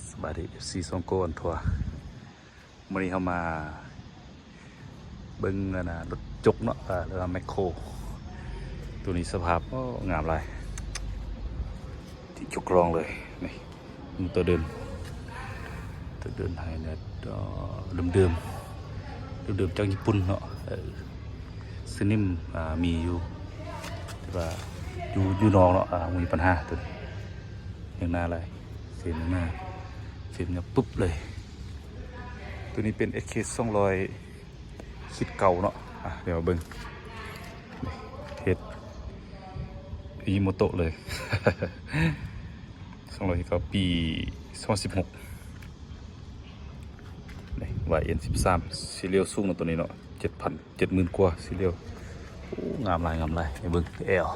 สบายดีซีซองโกนทัวร์วันนี้เข้ามาเบิ้งนะรถจกเนาะหรือว่าแมคโครตัวนี้สภาพก็งามเลยที่จกรองเลยนี่ตัวเดินไทยเนี่ยเดิมจากญี่ปุ่นเนาะสนิมมีอยู่แต่ว่าอยู่นอกเนาะมีปัญหาตัวอย่างน่าอะไรเสียงหน้าเสียงเนี่ยปุ๊บเลยตัวนี้เป็น SK 200คิดเก่าเนาะเดี๋ยวเบิ้งเฮ็ดอีโมโตะเลย 200คิดเก่าปี2016นี่YN13ซีเรียลสูงเนาะตัวนี้เนาะ70,000กว่าซีเรียลโอ้งามลายให้เบิ้งแอล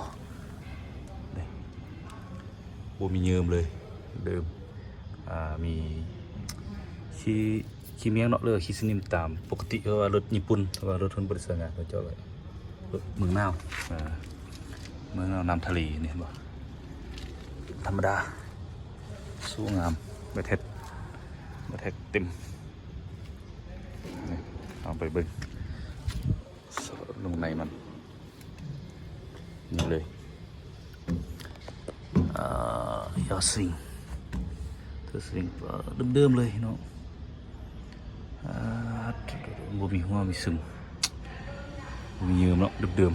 นี่โอ้มีเยิมเลยเดิมมีขี้เมียงเนาะเลยขี้สนิมตามปกติก็ว่ารถญี่ปุ่นว่ารถทุนบริษัทงานเขาเจ้าเลยรถเมืองน่าวน้ำทะเลนี่เห็นบ่ธรรมดาสู้งามใบเท็ดเต็มเอาไปเบิ่งลงในมันนี่เลยยอดสิงเดิมเลยเนาะบ่มีหัวมีซึมบ่มีเยิ้มเนาะเดิม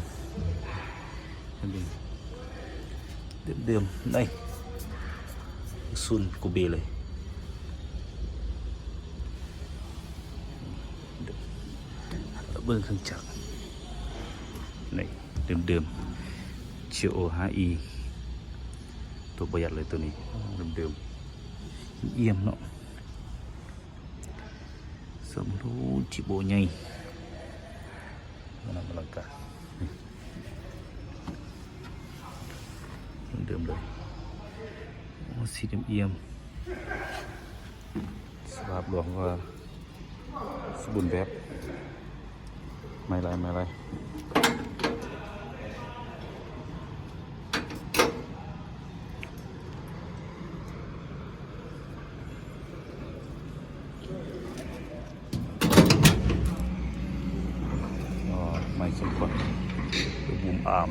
ได้ซุนกูเบเลยเบิ้งเครื่องจักรนี่เดิมเชียว 5E ตัวประหยัดเลยตัวนี้เดิมเอี่ยมเนาะสมรู้จิโบใหญ่มันอลังการเดิมเลยสีเอี่ยมสภาพหลวงว่าสมบูรณ์แบบไม่ไรไม่สมควรบุมอาม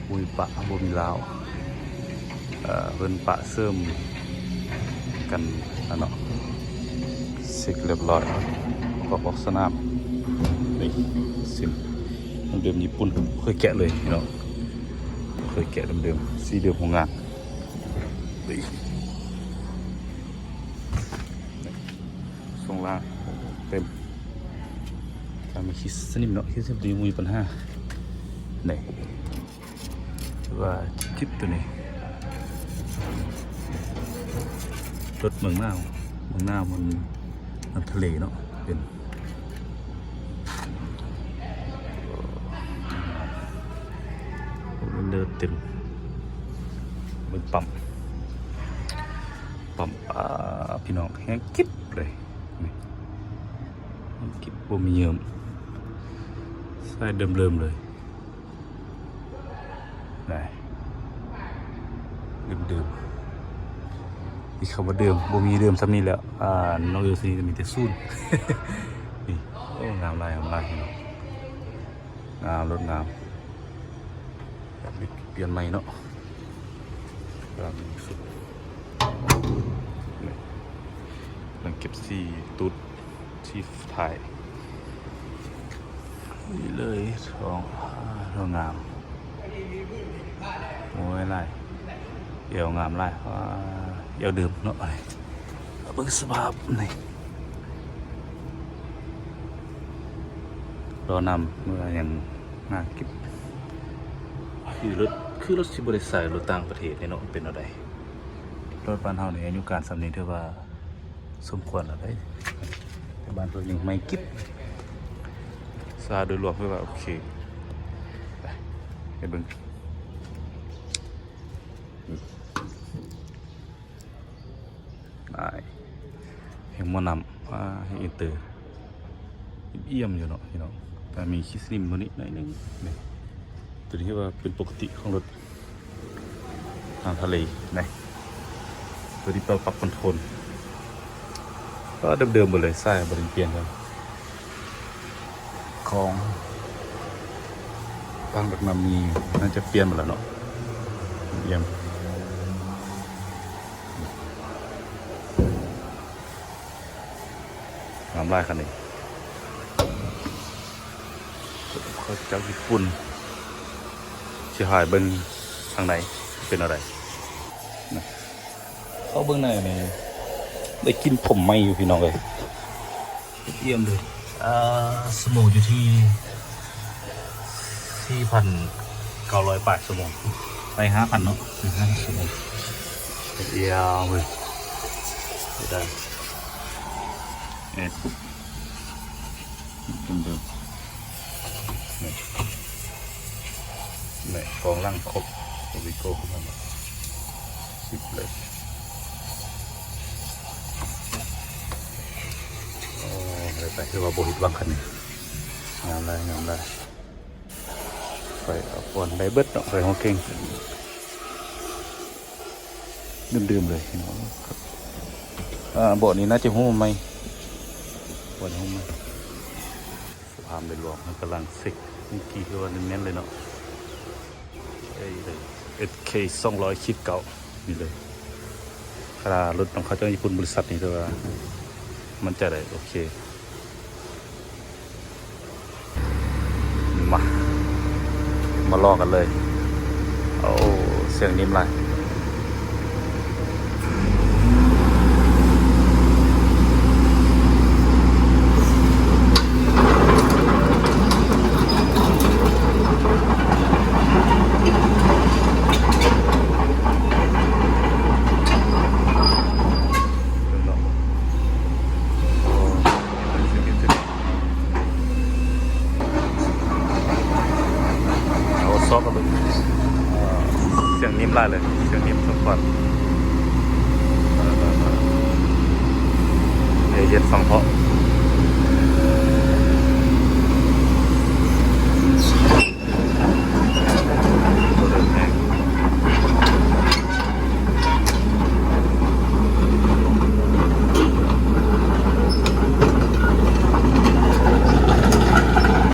บุยปะบุมีลาวเพิ่นปะเสริมกันเนาะเสร็จเรียบร้อยก็ออกสนามนี่ซิมเดิมญี่ปุ่นเคยแกะเลยเนาะเคยแกะเดิมสีเดิมของงานนี่ส่งล่างเต็มการมาคิดสนิมเนาะคิดสนิมดีมีปัญหานี่ถือว่าจิ๊บตัวนี้รถเมืองหน้ามันทะเลเนาะเป็นเดินเต็มมันปั๊มพี่น้องแห้งกิ๊บเลยกิ๊บบ่มีเยิมใส่เดิมเลยนี่เดิมอีกคำว่าเดิมบ่มีเดิมซ้ำนี่แล้วน้องเอลซีจะมีแต่ซูน นี่โอ้งามลายเนาะงามรถงามแบบเปลี่ยนใหม่เนาะกำลังสุดกำลังเก็บสีตูดสีถ่ายนี่เลยทองงามโอ้ยลายเอี่ยวงามลายเอี่ยวเดิมเนาะอะไรเบิ่งสภาพนี่รอนำเมื่อยังงานกิ๊บคือรถสิบริษัทรถต่างประเทศเนาะเป็นอะไรรถบ้านเฮาในอายุการสำเนียงถือว่าสมควรแล้วได้แต่บ้านเรายังไม่กิ๊บซาโดยรวมคือว่าโอเคไปเบิ่งเห็นมอนำว่าให้อินเตอร์เอี่ยมอยู่เนาะพี่น้องแต่มีคิสนิมตัวนี้หน่อยนึงนี่ตัวนี้ว่าเป็นปกติของรถทางทะเลนี่ ตัวที่เราปรับคอนโทรลก็เดิมๆหมดเลยไส้บริเปลี่ยนกันของตั้งแบบมามีน่าจะเปลี่ยนหมดแล้วเนาะเยี่ยมน้ำลายคันนี้เขาจากญี่ปุ่นเสียหายเบิ้งทางไหนเป็นอะไรนะเข้าเบิ้งในนี่ได้กินผมไหมอยู่พี่น้องเลยเยี่ยมเลยสมองอยู่ที่4,900 สมองไป5,000เนาะ5สมองยาวเลยได้เอ็ดเดิมนี่กองล่างครบโอวิโก้ขึ้นมา10เลยโอ้เลยไปคือว่าโบหิตวางคันนี้งามเลยไปเอาปอนไปเบิดเนาะไปห้องเก่งดื่มเลยพี่น้องบ่อนี้น่าจะหุ้มไหมบ่อนี้หุ้มไหมสภาพในหลวงมันกำลังซิกนี่กี่ตัวเน้นๆเลยเนาะSK 200คิดเก่านี่เลยขนาดรถของเขาเจ้าญี่ปุ่นบริษัทนี่ตัวมันจะได้โอเคมาลองกันเลยเอาเสียงนิ่มไรซอกกันเลยเสียงนิ่มได้เลยเสียงนิ่มทุกคนเย็นฟังเพราะ